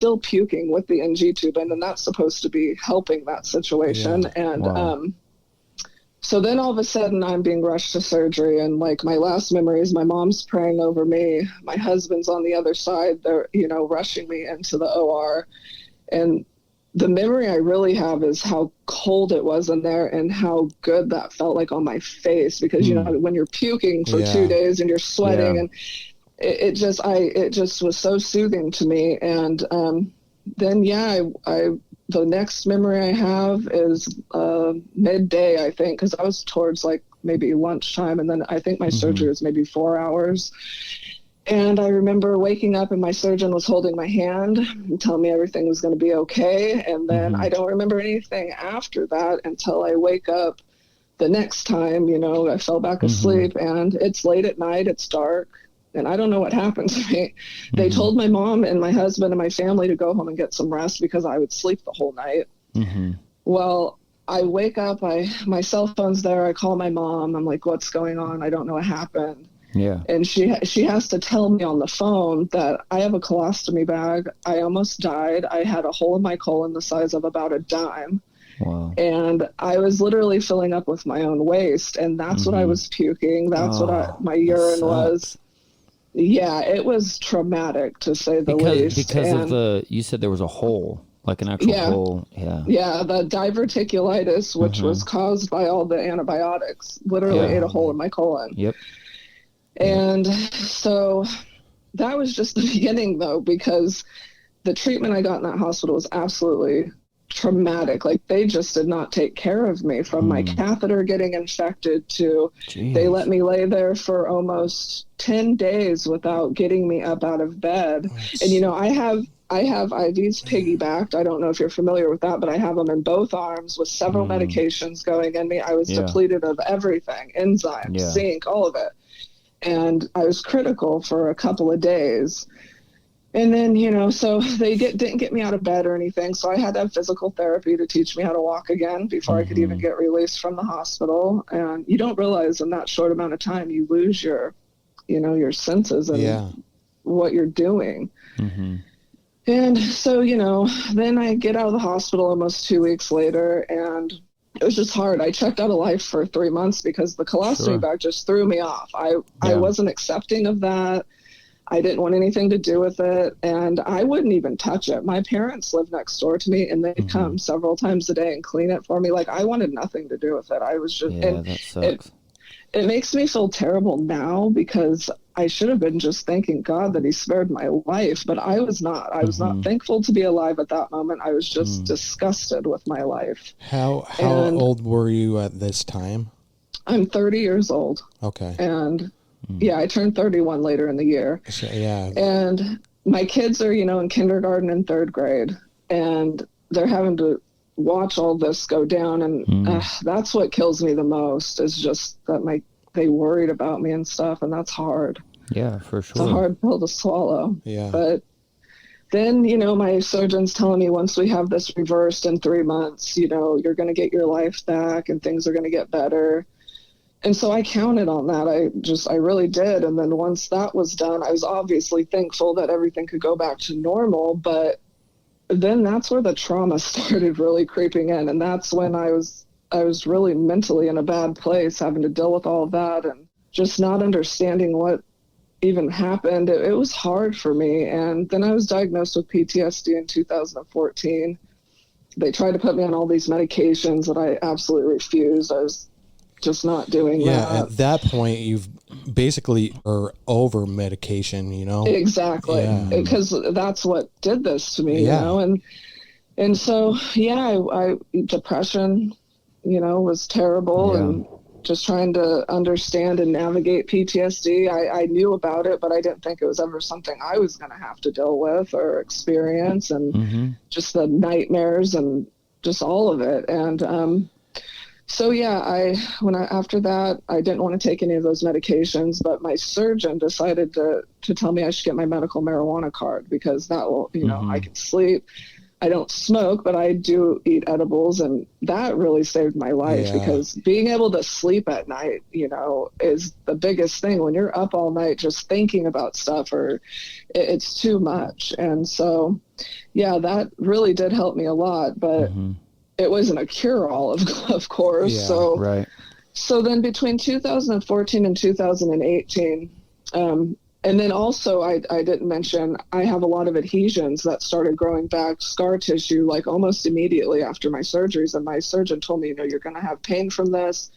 still puking with the NG tube in, and that's supposed to be helping that situation. Yeah. And Wow. so then all of a sudden I'm being rushed to surgery, and like my last memory is my mom's praying over me. My husband's on the other side. They're, rushing me into the OR. And the memory I really have is how cold it was in there and how good that felt like on my face, because, when you're puking for 2 days and you're sweating, and it just was so soothing to me. And then, the next memory I have is midday, I think, because I was towards like maybe lunchtime. And then I think my surgery was maybe 4 hours. And I remember waking up and my surgeon was holding my hand and telling me everything was going to be okay. And then I don't remember anything after that until I wake up the next time. I fell back asleep, and it's late at night, it's dark, and I don't know what happened to me. They told my mom and my husband and my family to go home and get some rest because I would sleep the whole night. Well, I wake up, my cell phone's there. I call my mom. I'm like, what's going on? I don't know what happened. Yeah. And she has to tell me on the phone that I have a colostomy bag. I almost died. I had a hole in my colon the size of about a dime. Wow. And I was literally filling up with my own waste. And that's what I was puking. That's what my urine was. Yeah, it was traumatic, to say the least. Because you said there was a hole, like an actual hole. Yeah. Yeah, the diverticulitis, which was caused by all the antibiotics, literally ate a hole in my colon. Yep. And so that was just the beginning, though, because the treatment I got in that hospital was absolutely traumatic. Like, they just did not take care of me, from my catheter getting infected to they let me lay there for almost 10 days without getting me up out of bed. And, I have IVs piggybacked. I don't know if you're familiar with that, but I have them in both arms with several medications going in me. I was depleted of everything, enzymes, zinc, all of it. And I was critical for a couple of days. And then, so they didn't get me out of bed or anything. So I had to have physical therapy to teach me how to walk again before I could even get released from the hospital. And you don't realize in that short amount of time, you lose your senses and what you're doing. And so, then I get out of the hospital almost 2 weeks later, and it was just hard. I checked out of life for 3 months because the colostomy bag just threw me off. I wasn't accepting of that. I didn't want anything to do with it, and I wouldn't even touch it. My parents live next door to me, and they'd come several times a day and clean it for me. Like, I wanted nothing to do with it. I was just, that sucks. It makes me feel terrible now because I should have been just thanking God that he spared my life, but I was not. I was not thankful to be alive at that moment. I was just disgusted with my life. How old were you at this time? I'm 30 years old. Okay. And I turned 31 later in the year. So, yeah. And my kids are, in kindergarten and third grade, and they're having to watch all this go down. And that's what kills me the most, is just that they worried about me and stuff. And that's hard. Yeah, for sure. It's a hard pill to swallow. Yeah. But then, my surgeon's telling me once we have this reversed in 3 months, you're going to get your life back and things are going to get better. And so I counted on that. I really did. And then once that was done, I was obviously thankful that everything could go back to normal. But then that's where the trauma started really creeping in. And that's when I was really mentally in a bad place, having to deal with all of that and just not understanding what even happened. It was hard for me. And then I was diagnosed with PTSD in 2014. They tried to put me on all these medications that I absolutely refused. I was just not doing that. Yeah, at that point, you've basically are over medication, Exactly. Because that's what did this to me, And so, I depression, was terrible. And just trying to understand and navigate PTSD. I knew about it, but I didn't think it was ever something I was going to have to deal with or experience, and just the nightmares and just all of it. And so after that, I didn't want to take any of those medications, but my surgeon decided to tell me I should get my medical marijuana card, because that will, I can sleep. I don't smoke, but I do eat edibles, and that really saved my life, because being able to sleep at night, is the biggest thing. When you're up all night just thinking about stuff, or it's too much. And so yeah, that really did help me a lot, but it wasn't a cure-all, of course. Yeah, so right. So then between 2014 and 2018, and then also I didn't mention, I have a lot of adhesions that started growing back, scar tissue, like almost immediately after my surgeries. And my surgeon told me, you know, you're going to have pain from this.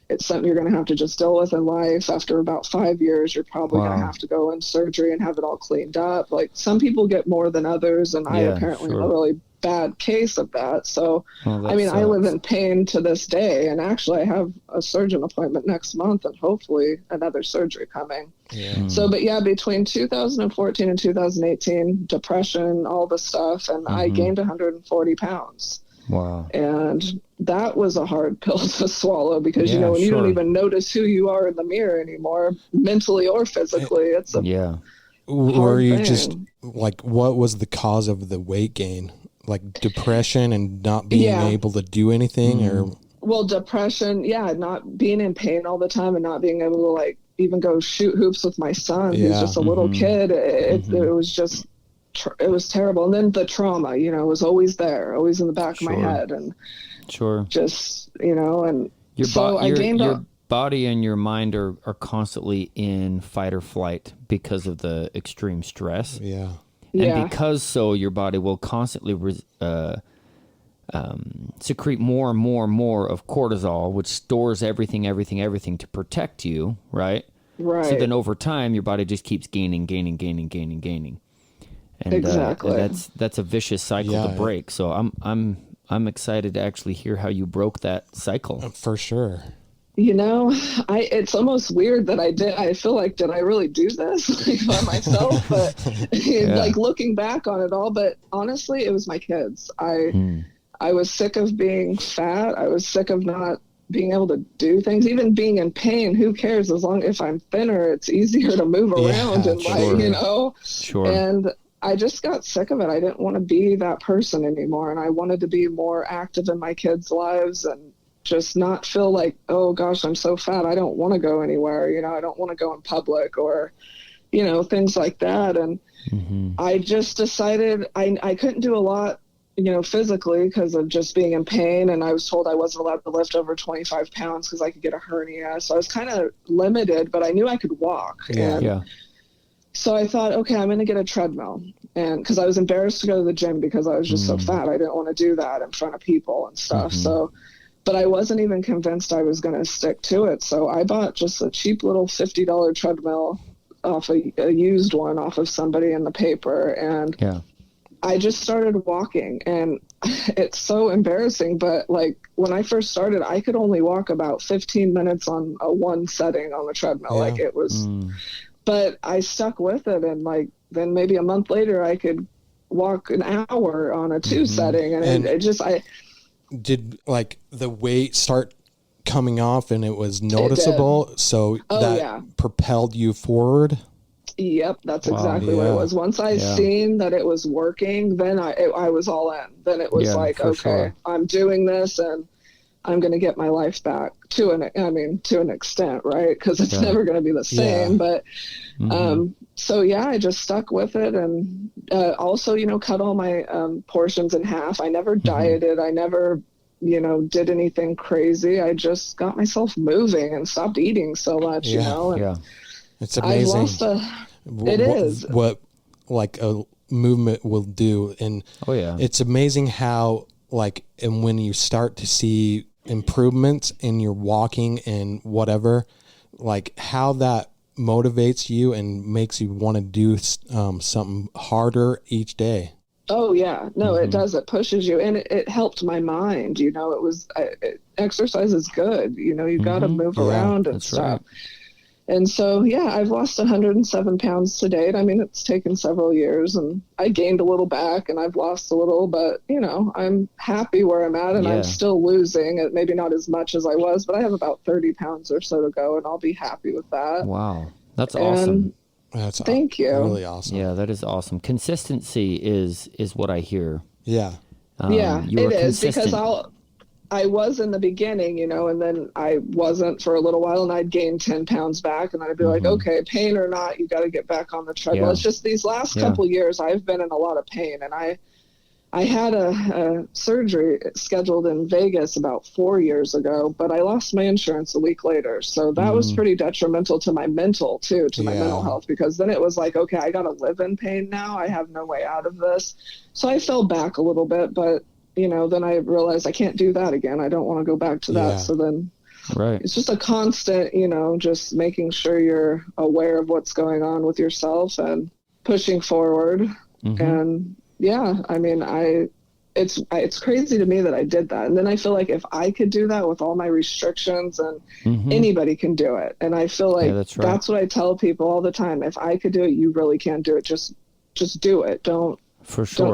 It's something you're going to have to just deal with in life. After about 5 years, you're probably going to have to go in surgery and have it all cleaned up. Like, some people get more than others, and I apparently am a really bad case of that. So, I mean, I live in pain to this day, and actually I have a surgeon appointment next month and hopefully another surgery coming. Yeah. So, but yeah, between 2014 and 2018, depression, all the stuff, and I gained 140 pounds. Wow. And that was a hard pill to swallow, because, you know, when you don't even notice who you are in the mirror anymore, mentally or physically, it's a Were you thing. just like, what was the cause of the weight gain? Like depression and not being able to do anything, or? Well, depression, not being in pain all the time and not being able to, like, even go shoot hoops with my son, who's just a little kid. It was just, it was terrible. And then the trauma, you know, was always there, always in the back of my head, and just, you know, and your body and your mind are constantly in fight or flight because of the extreme stress. Yeah. And because so, your body will constantly secrete more and more and more of cortisol, which stores everything to protect you, right? Right. So then over time, your body just keeps gaining. And, exactly. And that's a vicious cycle to break. So I'm excited to actually hear how you broke that cycle. For sure. You know, it's almost weird that I did. I feel like, did I really do this like, by myself? But like, looking back on it all, but honestly, it was my kids. I was sick of being fat. I was sick of not being able to do things, even being in pain. Who cares? As long if I'm thinner, it's easier to move around and like, you know, and I just got sick of it. I didn't want to be that person anymore. And I wanted to be more active in my kids' lives and just not feel like, oh gosh, I'm so fat, I don't want to go anywhere. You know, I don't want to go in public, or, you know, things like that. And I just decided I couldn't do a lot, you know, physically, because of just being in pain. And I was told I wasn't allowed to lift over 25 pounds because I could get a hernia. So I was kind of limited, but I knew I could walk. So I thought, okay, I'm going to get a treadmill. And because I was embarrassed to go to the gym because I was just so fat. I didn't want to do that in front of people and stuff. So, but I wasn't even convinced I was going to stick to it. So I bought just a cheap little $50 treadmill off a used one off of somebody in the paper. And I just started walking, and it's so embarrassing. But like, when I first started, I could only walk about 15 minutes on a one setting on the treadmill. Like, it was, but I stuck with it. And like, then maybe a month later, I could walk an hour on a two setting. And it just, did like the weight start coming off and it was noticeable? So that propelled you forward? Yep, that's exactly what it was. Once I seen that it was working, then I was all in. Then it was like, okay, I'm doing this and I'm going to get my life back to an extent, right? Because it's never going to be the same. But so I just stuck with it, and also, you know, cut all my portions in half. I never dieted. I never, you know, did anything crazy. I just got myself moving and stopped eating so much, you know. And it's amazing. It is what like a movement will do. And it's amazing how, like, and when you start to see improvements in your walking and whatever, like how that motivates you and makes you want to do something harder each day. Oh yeah, no, it does. It pushes you, and it helped my mind. You know, exercise is good. You know, you got to move around and stuff. Right. And so, I've lost 107 pounds to date. I mean, it's taken several years, and I gained a little back and I've lost a little, but, you know, I'm happy where I'm at, and I'm still losing. Maybe not as much as I was, but I have about 30 pounds or so to go, and I'll be happy with that. Wow. That's awesome. Thank you. Really awesome. Yeah, that is awesome. Consistency is what I hear. Yeah. It is, because I was in the beginning, you know, and then I wasn't for a little while, and I'd gain 10 pounds back, and I'd be like, okay, pain or not, you got to get back on the treadmill. Yeah. It's just these last couple years, I've been in a lot of pain, and I had a surgery scheduled in Vegas about 4 years ago, but I lost my insurance a week later. So that was pretty detrimental to my mental too, to my mental health, because then it was like, okay, I got to live in pain now. I have no way out of this. So I fell back a little bit, but you know, then I realized I can't do that again. I don't want to go back to that. So then it's just a constant, you know, just making sure you're aware of what's going on with yourself and pushing forward. And yeah, I mean, it's crazy to me that I did that. And then I feel like if I could do that with all my restrictions, and anybody can do it. And I feel like that's what I tell people all the time. If I could do it, you really can do it. Just do it. Don't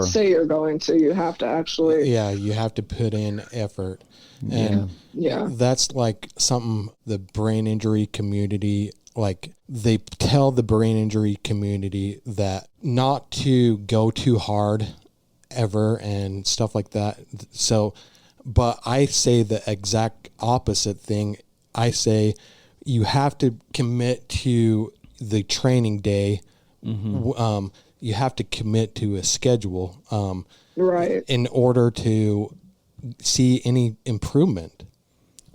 say you're going to. You have to actually. Yeah, you have to put in effort. And that's like something the brain injury community, like they tell the brain injury community that not to go too hard ever and stuff like that. So, but I say the exact opposite thing. I say you have to commit to the training day. You have to commit to a schedule, in order to see any improvement.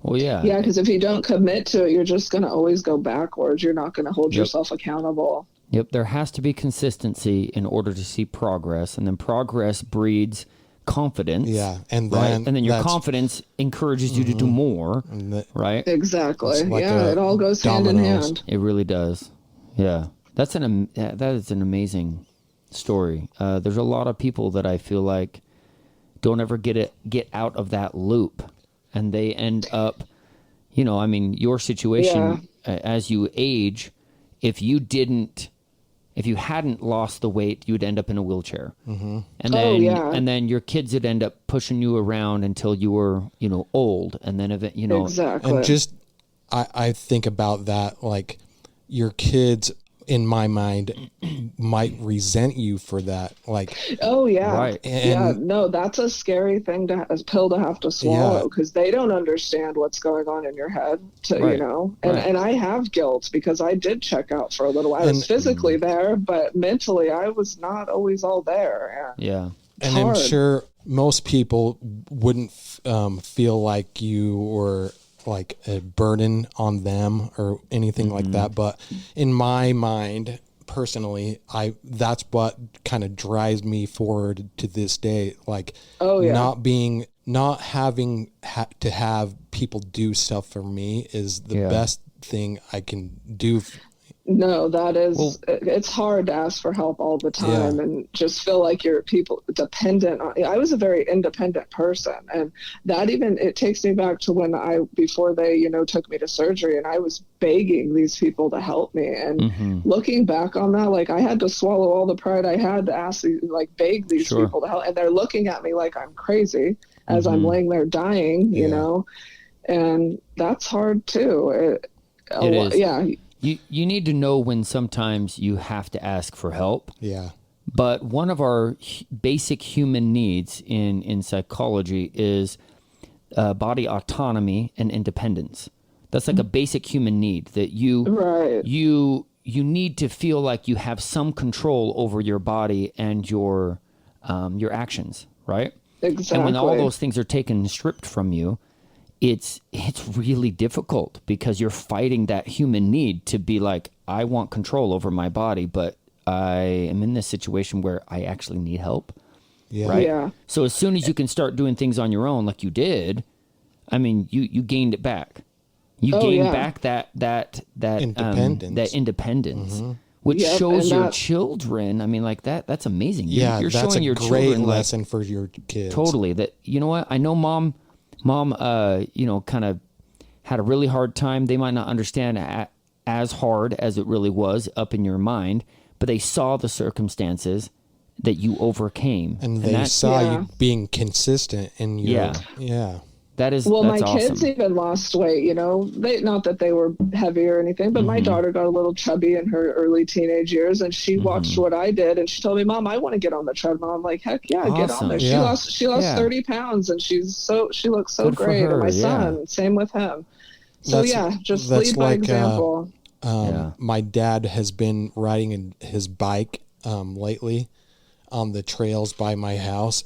Well, yeah. Yeah, because if you don't commit to it, you're just going to always go backwards. You're not going to hold yourself accountable. Yep, there has to be consistency in order to see progress, and then progress breeds confidence. Yeah, and then your confidence encourages you to do more, right? Exactly. Like it all goes hand in hand. It really does. Yeah, that is an amazing story. There's a lot of people that I feel like don't ever get out of that loop, and they end up, you know, I mean, your situation as you age, if you hadn't lost the weight, you'd end up in a wheelchair. And then your kids would end up pushing you around until you were, you know, old, and then exactly. And just I think about that, like your kids, in my mind, might resent you for that. Like, right. No, that's a scary pill to have to swallow, because they don't understand what's going on in your head, you know. And I have guilt because I did check out for a little while. I was physically there, but mentally I was not always all there. And I'm sure most people wouldn't feel like you were like a burden on them or anything like that, but in my mind personally, that's what kind of drives me forward to this day, like not having to have people do stuff for me is the best thing I can do. No, that is, it's hard to ask for help all the time and just feel like you're dependent on. I was a very independent person, and that it takes me back to when before they, you know, took me to surgery, and I was begging these people to help me. And looking back on that, like, I had to swallow all the pride I had to beg these people to help. And they're looking at me like I'm crazy as I'm laying there dying, you know, and that's hard too. It is. Yeah. You need to know when sometimes you have to ask for help. Yeah. But one of our basic human needs in psychology is body autonomy and independence. That's like a basic human need that you need to feel like you have some control over your body and your actions, right? Exactly. And when all those things are stripped from you, it's really difficult, because you're fighting that human need to be like, I want control over my body, but I am in this situation where I actually need help. Yeah. Right? Yeah. So as soon as you can start doing things on your own, like you did, I mean, you gained it back. You gained back that independence. Which shows your children. I mean, like that's amazing. You're that's showing your great children, lesson for your kids. Totally. That, you know what? I know mom, you know, kind of had a really hard time. They might not understand as hard as it really was up in your mind, but they saw the circumstances that you overcame. And they saw you being consistent in your... That's my awesome. kids even lost weight, you know, not that they were heavy or anything, but my daughter got a little chubby in her early teenage years, and she watched what I did, and she told me, Mom, I want to get on the treadmill. I'm like, heck yeah, get on there. Yeah. She lost 30 pounds, and she looks so Good for great. her, And my son, same with him. So just lead by example. My dad has been riding his bike lately on the trails by my house.